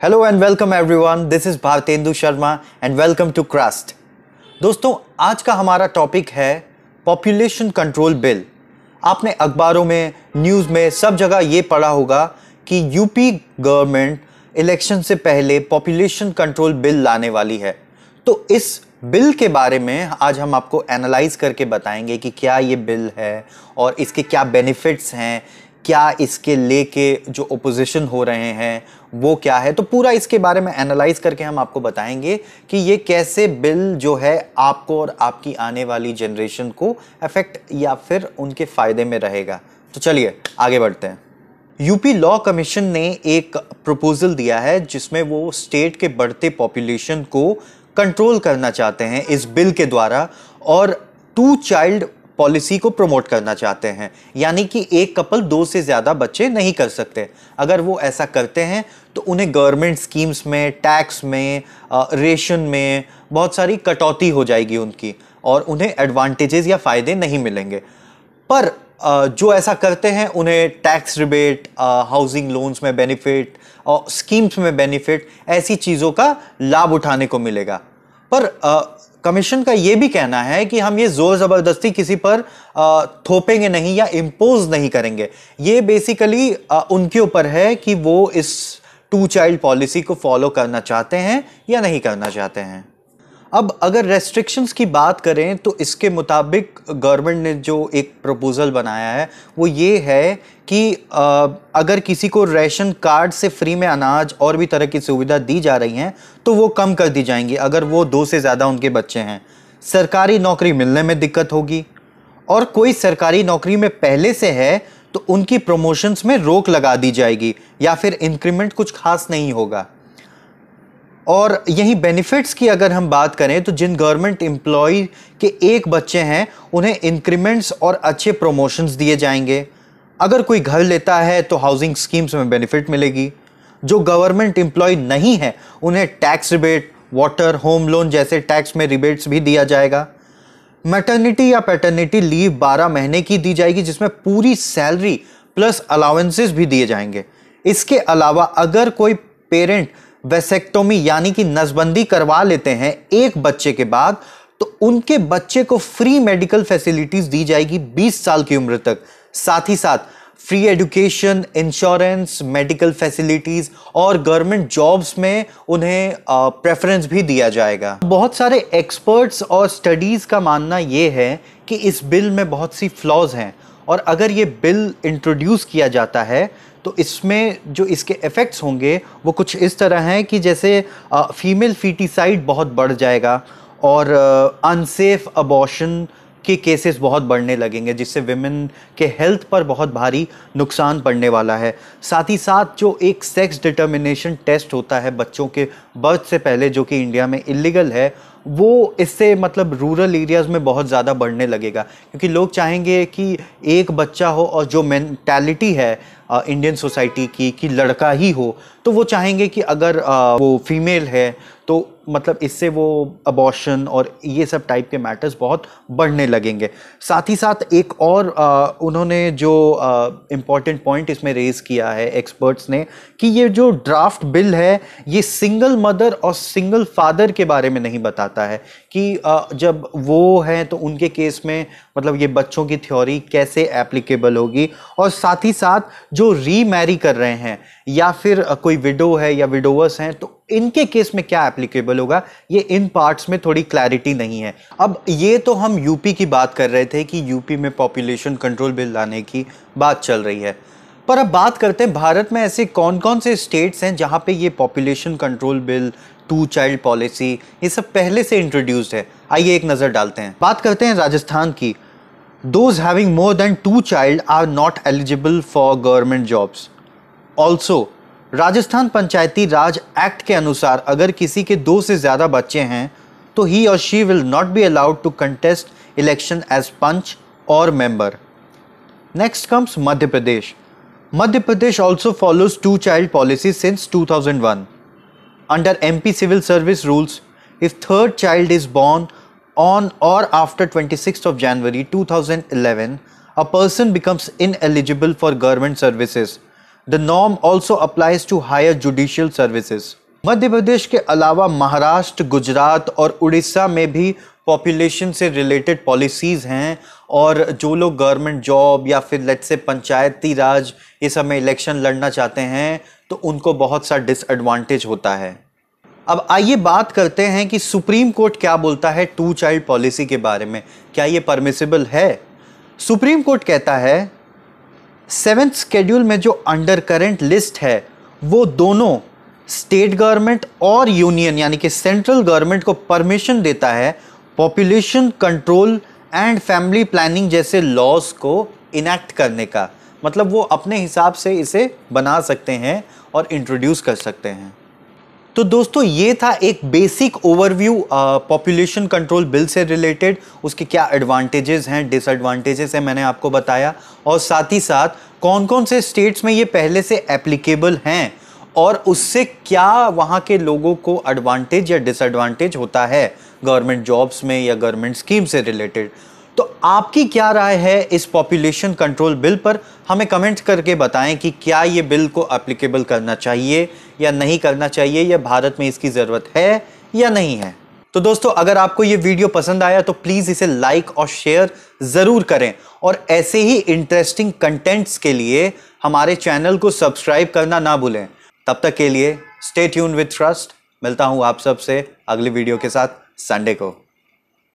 Hello and welcome everyone, this is Bharatendu Sharma and welcome to क्रास्ट। दोस्तों, आज का हमारा टॉपिक है पॉपुलेशन कंट्रोल बिल। आपने अखबारों में, न्यूज़ में, सब जगह ये पढ़ा होगा कि यूपी गवर्नमेंट इलेक्शन से पहले पॉपुलेशन कंट्रोल बिल लाने वाली है। तो इस बिल के बारे में आज हम आपको एनालाइज करके बताएंगे कि क्या ये बिल है और इसके क्या बेनिफिट्स हैं, क्या इसके लेके जो ओपोजिशन हो रहे हैं वो क्या है। तो पूरा इसके बारे में एनालाइज करके हम आपको बताएंगे कि ये कैसे बिल जो है आपको और आपकी आने वाली जनरेशन को अफेक्ट या फिर उनके फायदे में रहेगा। तो चलिए आगे बढ़ते हैं। यूपी लॉ कमीशन ने एक प्रपोजल दिया है जिसमें वो स्टेट के बढ़ते पॉपुलेशन को कंट्रोल करना चाहते हैं इस बिल के द्वारा और 2 चाइल्ड पॉलिसी को प्रमोट करना चाहते हैं। यानी कि एक कपल 2 से ज़्यादा बच्चे नहीं कर सकते। अगर वो ऐसा करते हैं तो उन्हें गवर्नमेंट स्कीम्स में, टैक्स में, रेशन में बहुत सारी कटौती हो जाएगी उनकी और उन्हें एडवांटेजेस या फ़ायदे नहीं मिलेंगे। पर जो ऐसा करते हैं उन्हें टैक्स रिबेट, हाउसिंग लोन्स में बेनिफिट और स्कीम्स में बेनिफिट, ऐसी चीज़ों का लाभ उठाने को मिलेगा। पर कमीशन का ये भी कहना है कि हम ये जोर ज़बरदस्ती किसी पर थोपेंगे नहीं या इम्पोज नहीं करेंगे। ये बेसिकली उनके ऊपर है कि वो इस 2 चाइल्ड पॉलिसी को फॉलो करना चाहते हैं या नहीं करना चाहते हैं। अब अगर रेस्ट्रिक्शंस की बात करें तो इसके मुताबिक गवर्नमेंट ने जो एक प्रपोजल बनाया है वो ये है कि अगर किसी को रेशन कार्ड से फ्री में अनाज और भी तरह की सुविधा दी जा रही हैं तो वो कम कर दी जाएंगी अगर वो 2 से ज़्यादा उनके बच्चे हैं। सरकारी नौकरी मिलने में दिक्कत होगी और कोई सरकारी नौकरी में पहले से है तो उनकी प्रमोशंस में रोक लगा दी जाएगी या फिर इंक्रीमेंट कुछ खास नहीं होगा। और यही बेनिफिट्स की अगर हम बात करें तो जिन गवर्नमेंट एम्प्लॉय के 1 बच्चे हैं उन्हें इंक्रीमेंट्स और अच्छे प्रमोशंस दिए जाएंगे। अगर कोई घर लेता है तो हाउसिंग स्कीम्स में बेनिफिट मिलेगी। जो गवर्नमेंट एम्प्लॉय नहीं है उन्हें tax rebate, water, home loan जैसे टैक्स में रिबेट्स भी दिया जाएगा। मैटरनिटी या पैटर्निटी लीव 12 महीने की दी जाएगी जिसमें पूरी सैलरी प्लस अलाउंसेस भी दिए जाएंगे। इसके अलावा अगर कोई पेरेंट वेसेक्टोमी यानी कि नसबंदी करवा लेते हैं 1 बच्चे के बाद तो उनके बच्चे को फ्री मेडिकल फैसिलिटीज दी जाएगी 20 साल की उम्र तक। साथ ही साथ free education, insurance, medical facilities और गवर्नमेंट जॉब्स में उन्हें प्रेफरेंस भी दिया जाएगा। बहुत सारे एक्सपर्ट्स और स्टडीज का मानना यह है कि इस बिल में बहुत सी फ्लॉज हैं और अगर ये बिल इंट्रोड्यूस किया जाता है तो इसमें जो इसके इफ़ेक्ट्स होंगे वो कुछ इस तरह हैं कि जैसे फीमेल फीटिसाइड बहुत बढ़ जाएगा और अनसेफ अबॉर्शन के केसेस बहुत बढ़ने लगेंगे जिससे विमेन के हेल्थ पर बहुत भारी नुकसान पड़ने वाला है। साथ ही साथ जो एक सेक्स डिटर्मिनेशन टेस्ट होता है बच्चों के बर्थ से पहले जो कि इंडिया में इलीगल है, वो इससे मतलब रूरल एरियाज़ में बहुत ज़्यादा बढ़ने लगेगा क्योंकि लोग चाहेंगे कि एक बच्चा हो और जो मेंटालिटी है इंडियन सोसाइटी की कि लड़का ही हो तो वो चाहेंगे कि अगर वो फीमेल है तो मतलब इससे वो अबॉर्शन और ये सब टाइप के मैटर्स बहुत बढ़ने लगेंगे। साथ ही साथ एक और उन्होंने जो इम्पॉर्टेंट पॉइंट इसमें रेज़ किया है एक्सपर्ट्स ने कि ये जो ड्राफ्ट बिल है ये सिंगल मदर और सिंगल फादर के बारे में नहीं बताता है कि जब वो हैं तो उनके केस में मतलब ये बच्चों की थ्योरी कैसे एप्लीकेबल होगी और साथ ही साथ जो रीमैरी कर रहे हैं या फिर कोई विडो है या विडोवर्स हैं तो इनके केस में क्या एप्लीकेबल होगा, ये इन पार्ट्स में थोड़ी क्लैरिटी नहीं है। अब ये तो हम यूपी की बात कर रहे थे कि यूपी में पॉपुलेशन कंट्रोल बिल लाने की बात चल रही है, पर अब बात करते हैं भारत में ऐसे कौन कौन से स्टेट्स हैं जहां पे ये population control bill, 2 child policy ये सब पहले से इंट्रोड्यूस्ड है। आइए एक नज़र डालते हैं। बात करते हैं राजस्थान की। Those having more than 2 child are not eligible for government jobs. Also, Rajasthan Panchayati Raj act के अनुसार अगर किसी के 2 से ज़्यादा बच्चे हैं तो he or she will not be allowed to contest election as panch or member. Next comes Madhya Pradesh. Madhya Pradesh also follows 2 child policy since 2001. Under MP civil service rules, if 3rd child is born on or after 26th of January 2011, a person becomes ineligible for government services. The norm also applies to higher judicial services. Madhya Pradesh के अलावा महाराष्ट्र, गुजरात और उड़ीसा में भी population से related policies हैं, और जो लोग गवर्नमेंट जॉब या फिर लेट्स से पंचायती राज ये सब में इलेक्शन लड़ना चाहते हैं तो उनको बहुत सा डिसएडवांटेज होता है। अब आइए बात करते हैं कि सुप्रीम कोर्ट क्या बोलता है 2 चाइल्ड पॉलिसी के बारे में। क्या ये परमिसिबल है? सुप्रीम कोर्ट कहता है 7th शेड्यूल में जो अंडर करंट लिस्ट है वो दोनों स्टेट गवर्नमेंट और यूनियन यानी कि सेंट्रल गवर्नमेंट को परमिशन देता है population control and family planning जैसे लॉज को इनैक्ट करने का। मतलब वो अपने हिसाब से इसे बना सकते हैं और इंट्रोड्यूस कर सकते हैं। तो दोस्तों ये था एक basic overview population control bill से रिलेटेड। उसके क्या एडवांटेजेस हैं, डिसएडवांटेजेस हैं, मैंने आपको बताया, और साथ ही साथ कौन कौन से स्टेट्स में ये पहले से एप्लीकेबल हैं और उससे क्या वहाँ के लोगों को एडवांटेज या डिसएडवांटेज होता है गवर्नमेंट जॉब्स में या गवर्नमेंट स्कीम से रिलेटेड। तो आपकी क्या राय है इस पॉपुलेशन कंट्रोल बिल पर? हमें कमेंट करके बताएं कि क्या ये बिल को एप्लीकेबल करना चाहिए या नहीं करना चाहिए, या भारत में इसकी ज़रूरत है या नहीं है। तो दोस्तों अगर आपको ये वीडियो पसंद आया तो प्लीज़ इसे लाइक और शेयर ज़रूर करें, और ऐसे ही इंटरेस्टिंग कंटेंट्स के लिए हमारे चैनल को सब्सक्राइब करना ना भूलें। तब तक के लिए स्टे ट्यून्ड विद ट्रस्ट। मिलता हूँ आप सबसे अगली वीडियो के साथ संडे को।